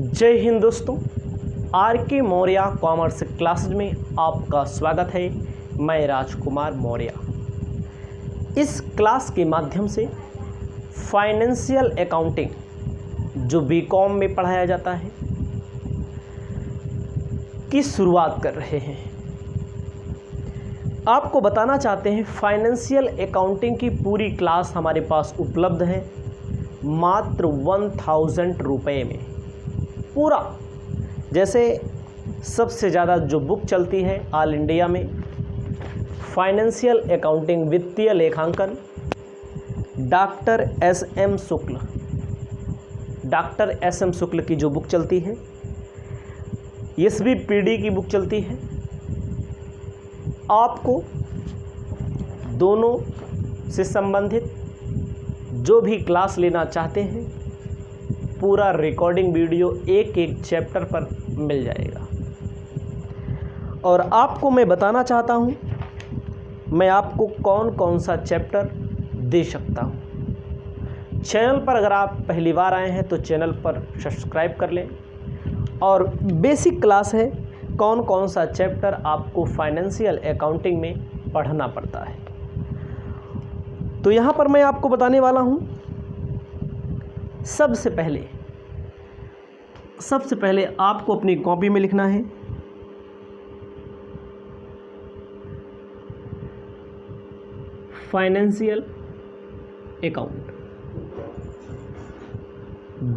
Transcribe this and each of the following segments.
जय हिंद दोस्तों, आर के मौर्य कॉमर्स क्लासेज में आपका स्वागत है। मैं राजकुमार मौर्य। इस क्लास के माध्यम से फाइनेंशियल अकाउंटिंग जो बीकॉम में पढ़ाया जाता है की शुरुआत कर रहे हैं। आपको बताना चाहते हैं फाइनेंशियल अकाउंटिंग की पूरी क्लास हमारे पास उपलब्ध है मात्र 1000 रुपये में। पूरा जैसे सबसे ज़्यादा जो बुक चलती है ऑल इंडिया में, फाइनेंशियल अकाउंटिंग वित्तीय लेखांकन, डॉक्टर एस एम शुक्ल की जो बुक चलती है, SBPD की बुक चलती है। आपको दोनों से संबंधित जो भी क्लास लेना चाहते हैं पूरा रिकॉर्डिंग वीडियो एक एक चैप्टर पर मिल जाएगा। और आपको मैं बताना चाहता हूं मैं आपको कौन कौन सा चैप्टर दे सकता हूं। चैनल पर अगर आप पहली बार आए हैं तो चैनल पर सब्सक्राइब कर लें। और बेसिक क्लास है कौन कौन सा चैप्टर आपको फाइनेंशियल अकाउंटिंग में पढ़ना पड़ता है। तो यहाँ पर मैं आपको बताने वाला हूँ। सबसे पहले आपको अपनी कॉपी में लिखना है फाइनेंशियल अकाउंट,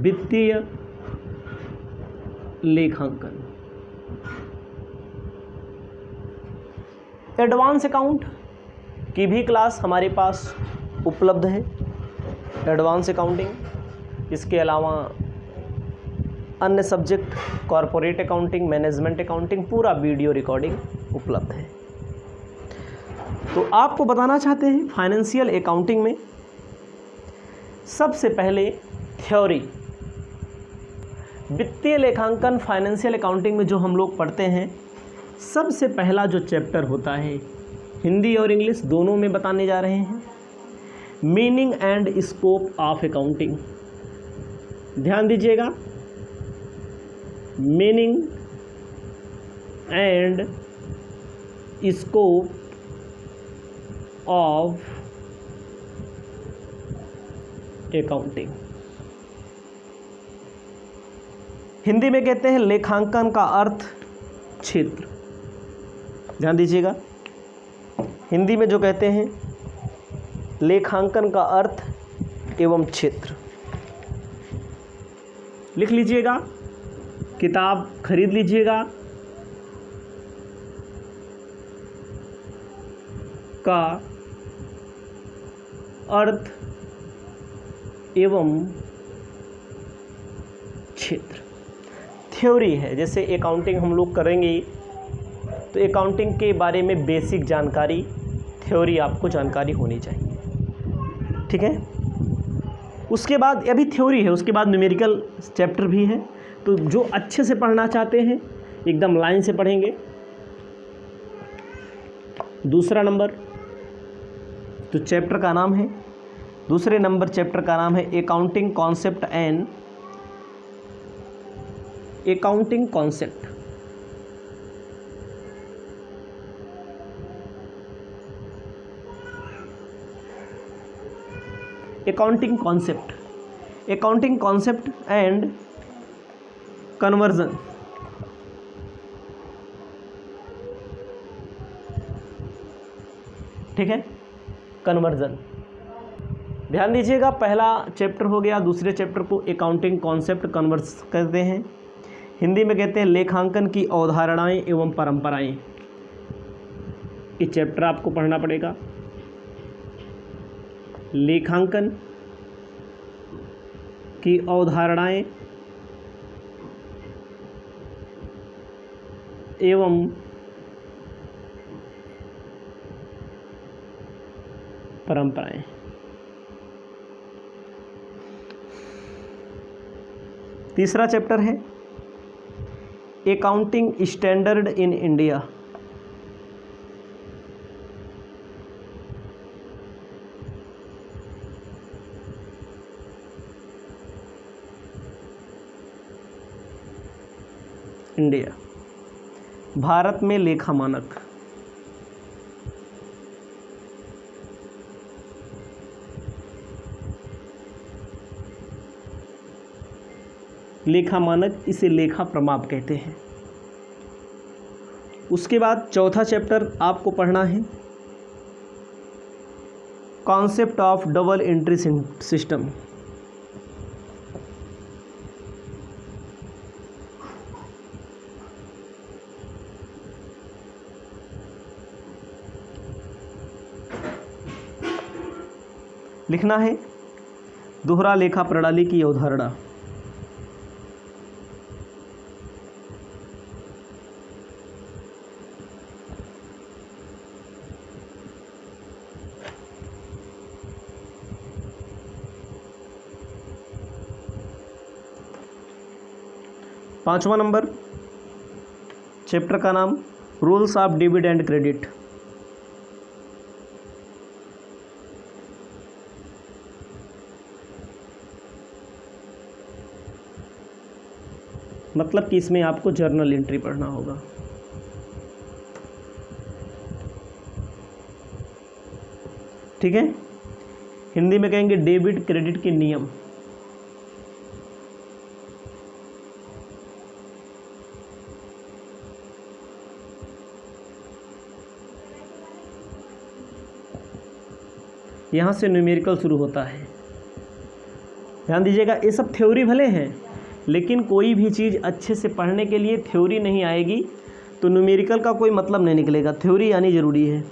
वित्तीय लेखांकन। एडवांस अकाउंट की भी क्लास हमारे पास उपलब्ध है, एडवांस अकाउंटिंग। इसके अलावा अन्य subject corporate accounting, management accounting, पूरा वीडियो रिकॉर्डिंग उपलब्ध है। तो आपको बताना चाहते हैं फाइनेंशियल अकाउंटिंग में सबसे पहले थ्योरी। वित्तीय लेखांकन फाइनेंशियल अकाउंटिंग में जो हम लोग पढ़ते हैं, सबसे पहला जो चैप्टर होता है, हिंदी और इंग्लिश दोनों में बताने जा रहे हैं, meaning and scope of accounting. ध्यान दीजिएगा, meaning and scope of accounting. Hindi में कहते हैं लेखांकन का अर्थ क्षेत्र। ध्यान दीजिएगा, हिंदी में जो कहते हैं लेखांकन का अर्थ एवं क्षेत्र। लिख लीजिएगा, किताब खरीद लीजिएगा। का अर्थ एवं क्षेत्र थ्योरी है। जैसे अकाउंटिंग हम लोग करेंगे तो अकाउंटिंग के बारे में बेसिक जानकारी, थ्योरी आपको जानकारी होनी चाहिए, ठीक है। उसके बाद अभी थ्योरी है, उसके बाद न्यूमेरिकल चैप्टर भी है। तो जो अच्छे से पढ़ना चाहते हैं एकदम लाइन से पढ़ेंगे। दूसरा नंबर तो चैप्टर का नाम है, दूसरे नंबर चैप्टर का नाम है accounting concept and accounting concept. Accounting concept and conversion. ठीक है, कन्वर्जन। ध्यान दीजिएगा, पहला चैप्टर हो गया। दूसरे चैप्टर को अकाउंटिंग कॉन्सेप्ट कन्वर्स कहते हैं, हिंदी में कहते हैं लेखांकन की अवधारणाएं एवं परंपराएं। ये चैप्टर आपको पढ़ना पड़ेगा। लेखांकन की अवधारणाएं एवं परंपराएं। तीसरा चैप्टर है accounting standard in India. India. Bharat में लेखा मानक। लेखा मानक, इसे लेखा प्रमाप कहते हैं। उसके बाद चौथा चैप्टर आपको पढ़ना है concept of double entry system. लिखना है दोहरा लेखा प्रणाली की अवधारणा। पांचवा नंबर चैप्टर का नाम rules of debit and credit. मतलब कि इसमें आपको जर्नल एंट्री पढ़ना होगा। ठीक है, हिंदी में कहेंगे डेबिट क्रेडिट के नियम। यहाँ से न्यूमेरिकल शुरू होता है। ध्यान दीजिएगा, ये सब थ्योरी भले हैं, लेकिन कोई भी चीज़ अच्छे से पढ़ने के लिए थ्योरी नहीं आएगी तो न्यूमेरिकल का कोई मतलब नहीं निकलेगा। थ्योरी आनी ज़रूरी है,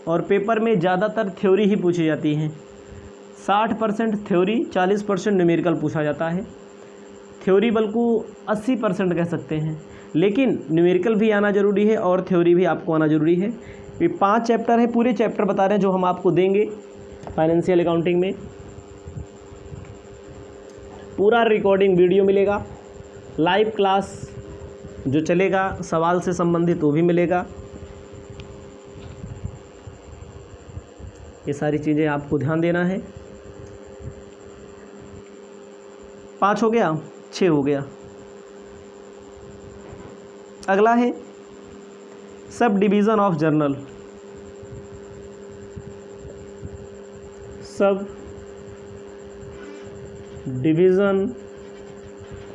और पेपर में ज़्यादातर थ्योरी ही पूछी जाती है। 60% थ्योरी, 40% न्यूमेरिकल पूछा जाता है। थ्योरी बल्कि 80% कह सकते हैं, लेकिन न्यूमेरिकल भी आना ज़रूरी है और थ्योरी भी आपको आना ज़रूरी है। ये 5 चैप्टर है, पूरे चैप्टर बता रहे हैं जो हम आपको देंगे फाइनेंशियल अकाउंटिंग में। पूरा रिकॉर्डिंग वीडियो मिलेगा, लाइव क्लास जो चलेगा सवाल से संबंधित वो भी मिलेगा। ये सारी चीज़ें आपको ध्यान देना है। 5 हो गया, 6 हो गया। अगला है sub division of journal. Sub division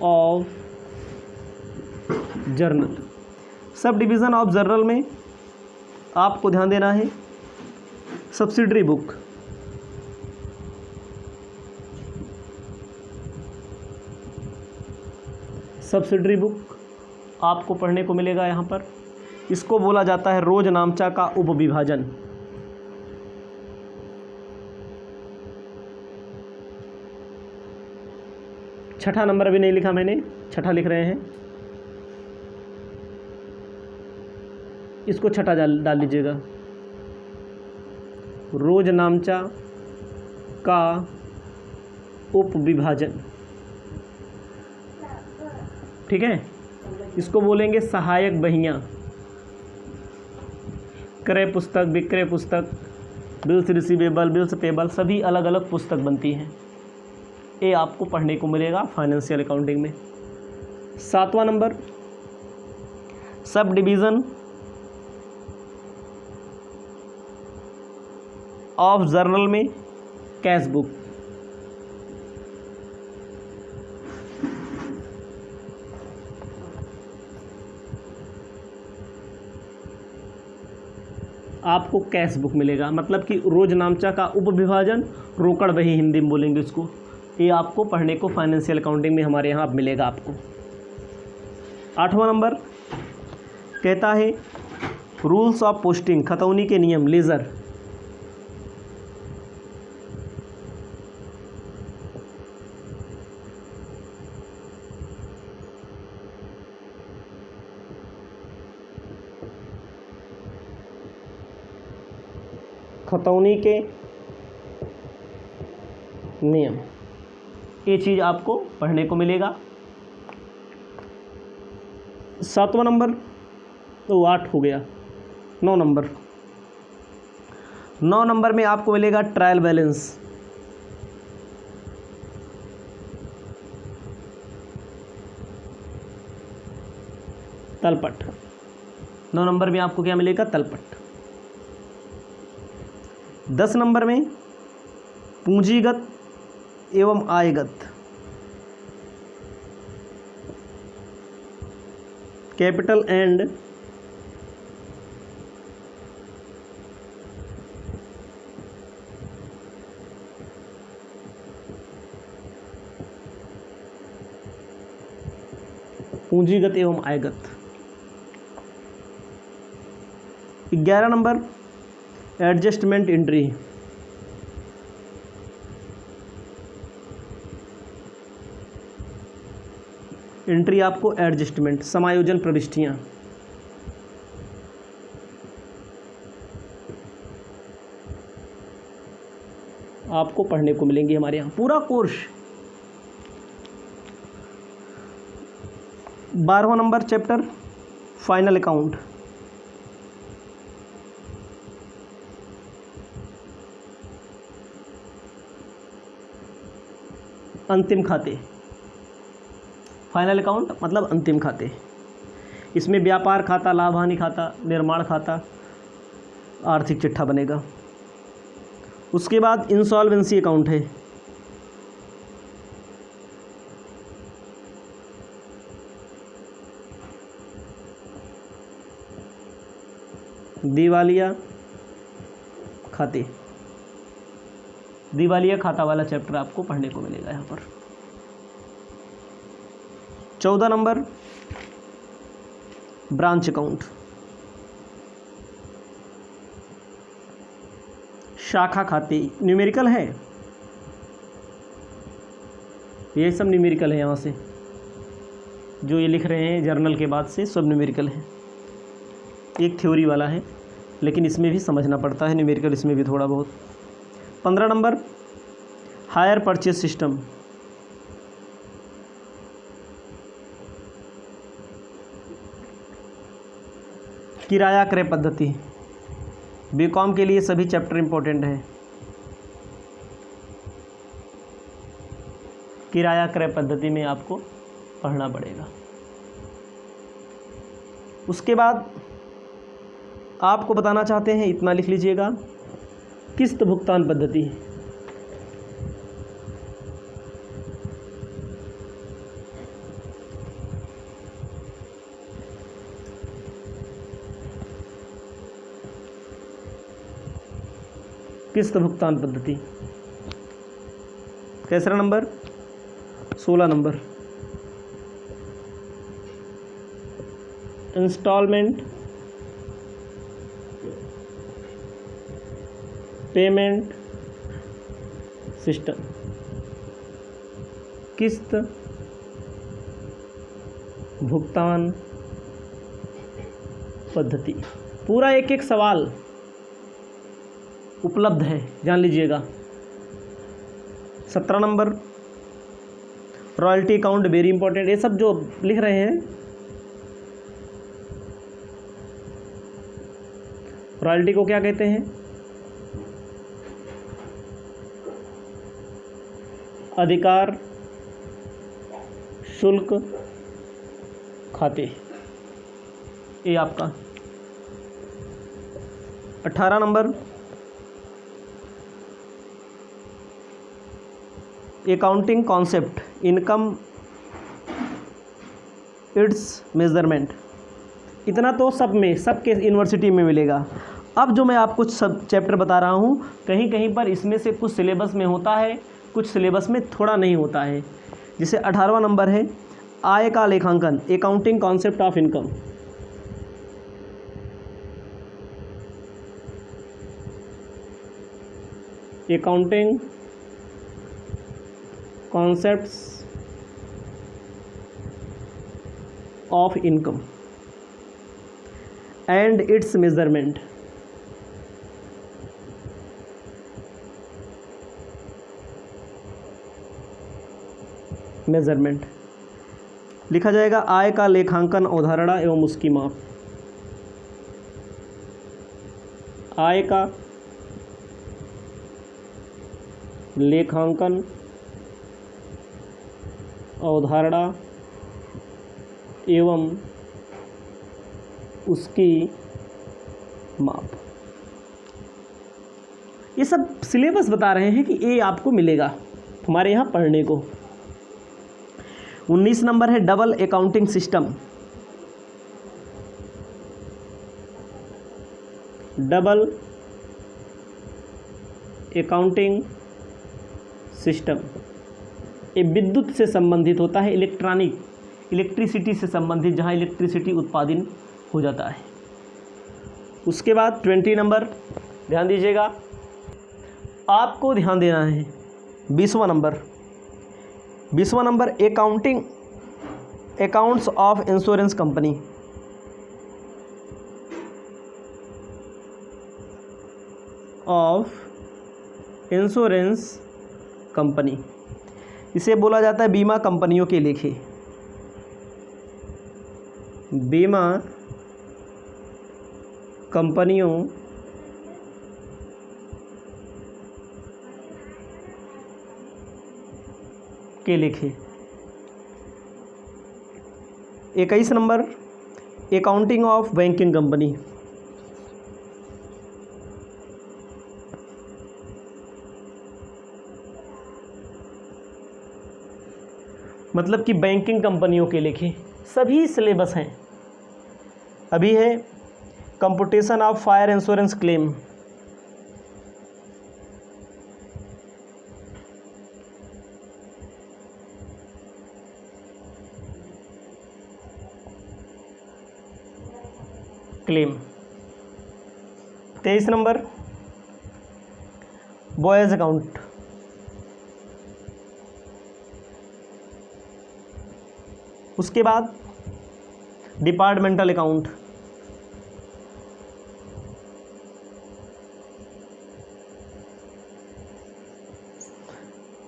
of journal. Sub division of journal में आपको ध्यान देना है सब्सिडरी बुक। सब्सिडरी बुक आपको पढ़ने को मिलेगा यहाँ पर। इसको बोला जाता है रोज नामचा का उपविभाजन। छठा नंबर अभी नहीं लिखा मैंने, छठा लिख रहे हैं, इसको छठा डाल लीजिएगा। रोज नामचा का उपविभाजन। ठीक है, इसको बोलेंगे सहायक बहियां। क्रय पुस्तक, विक्रय पुस्तक, बिल्स रिसीवेबल, बिल्स पेबल, सभी अलग अलग पुस्तक बनती हैं। ये आपको पढ़ने को मिलेगा फाइनेंशियल अकाउंटिंग में। 7वां number subdivision of journal में कैश बुक। आपको कैश बुक मिलेगा, मतलब कि रोज नामचा का उपविभाजन, रोकड़ बही हिंदी में बोलेंगे इसको। ये आपको पढ़ने को फाइनेंशियल अकाउंटिंग में हमारे यहाँ मिलेगा आपको। 8वां नंबर कहता है रूल्स ऑफ पोस्टिंग, खतौनी के नियम, लेजर। खतौनी के नियम, ये चीज़ आपको पढ़ने को मिलेगा। 7वां नंबर तो 8 हो गया। 9 नंबर, 9 नंबर में आपको मिलेगा ट्रायल बैलेंस। तलपट। 9 नंबर में आपको क्या मिलेगा? तलपट। 10 नंबर में पूंजीगत एवं आयगत, कैपिटल एंड पूंजीगत एवं आयगत। 11 नंबर एडजस्टमेंट एंट्री, एंट्री आपको एडजस्टमेंट, समायोजन प्रविष्टियां। आपको पढ़ने को मिलेंगी हमारे यहाँ पूरा कोर्स। 12वां नंबर चैप्टर फाइनल अकाउंट, अंतिम खाते। फाइनल अकाउंट मतलब अंतिम खाते। इसमें व्यापार खाता, लाभ हानि खाता, निर्माण खाता, आर्थिक चिट्ठा बनेगा। उसके बाद इंसॉल्वेंसी अकाउंट है, दिवालिया खाते। दिवालिया खाता वाला चैप्टर आपको पढ़ने को मिलेगा यहाँ पर। 14 नंबर ब्रांच अकाउंट, शाखा खाते। न्यूमेरिकल है, ये सब न्यूमेरिकल है। यहाँ से जो ये लिख रहे हैं जर्नल के बाद से सब न्यूमेरिकल है। एक थ्योरी वाला है लेकिन इसमें भी समझना पड़ता है न्यूमेरिकल, इसमें भी थोड़ा बहुत। 15 नंबर हायर परचेज सिस्टम, किराया क्रय पद्धति। बीकॉम के लिए सभी चैप्टर इंपॉर्टेंट है। किराया क्रय पद्धति में आपको पढ़ना पड़ेगा। उसके बाद आपको बताना चाहते हैं, इतना लिख लीजिएगा, किस्त भुगतान पद्धति। किस्त भुगतान पद्धति। कैसा नंबर? 16 नंबर इंस्टॉलमेंट पेमेंट सिस्टम, किस्त भुगतान पद्धति। पूरा एक एक सवाल उपलब्ध है, जान लीजिएगा। 17 number royalty account, very important. ये सब जो लिख रहे हैं, रॉयल्टी को क्या कहते हैं? अधिकार शुल्क खाते। ये आपका 18 number accounting concept, income it's measurement. इतना तो सब में, सबके यूनिवर्सिटी में मिलेगा। अब जो मैं आपको सब चैप्टर बता रहा हूँ, कहीं कहीं पर इसमें से कुछ सिलेबस में होता है, कुछ सिलेबस में थोड़ा नहीं होता है। जैसे 18वां नंबर है आय का लेखांकन, accounting concept of income. Accounting concepts of income and it's measurement. Measurement लिखा जाएगा आय का लेखांकन, अवधारणा एवं उसकी माप। आय का लेखांकन, अवधारणा एवं उसकी माप। ये सब सिलेबस बता रहे हैं कि ये आपको मिलेगा हमारे यहाँ पढ़ने को। 19 नंबर है double accounting system. Double accounting system ये विद्युत से संबंधित होता है, इलेक्ट्रिसिटी से संबंधित, जहाँ इलेक्ट्रिसिटी उत्पादन हो जाता है। उसके बाद 20 नंबर ध्यान दीजिएगा, आपको ध्यान देना है। 20वां number accounts of insurance company. Insurance company इसे बोला जाता है बीमा कंपनियों के लेखे। बीमा कंपनियों के लेखे। 21 number accounting of banking company. मतलब कि बैंकिंग कंपनियों के लेखे सभी सिलेबस हैं। अभी है computation of fire insurance claim. Claim. 23 number boys account. उसके बाद डिपार्टमेंटल अकाउंट।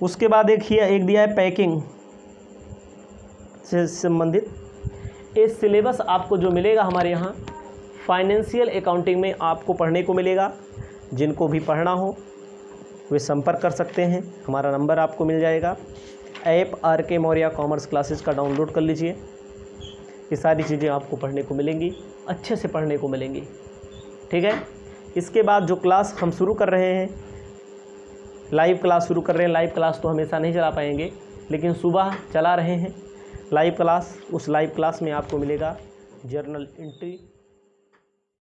उसके बाद एक दिया है पैकिंग से संबंधित। ये सिलेबस आपको जो मिलेगा हमारे यहाँ फाइनेंशियल अकाउंटिंग में आपको पढ़ने को मिलेगा। जिनको भी पढ़ना हो वे संपर्क कर सकते हैं, हमारा नंबर आपको मिल जाएगा। App RK Maurya commerce classes का डाउनलोड कर लीजिए। ये सारी चीज़ें आपको पढ़ने को मिलेंगी, अच्छे से पढ़ने को मिलेंगी, ठीक है। इसके बाद जो क्लास हम शुरू कर रहे हैं, लाइव क्लास शुरू कर रहे हैं। लाइव क्लास तो हमेशा नहीं चला पाएंगे, लेकिन सुबह चला रहे हैं लाइव क्लास। उस लाइव क्लास में आपको मिलेगा जर्नल एंट्री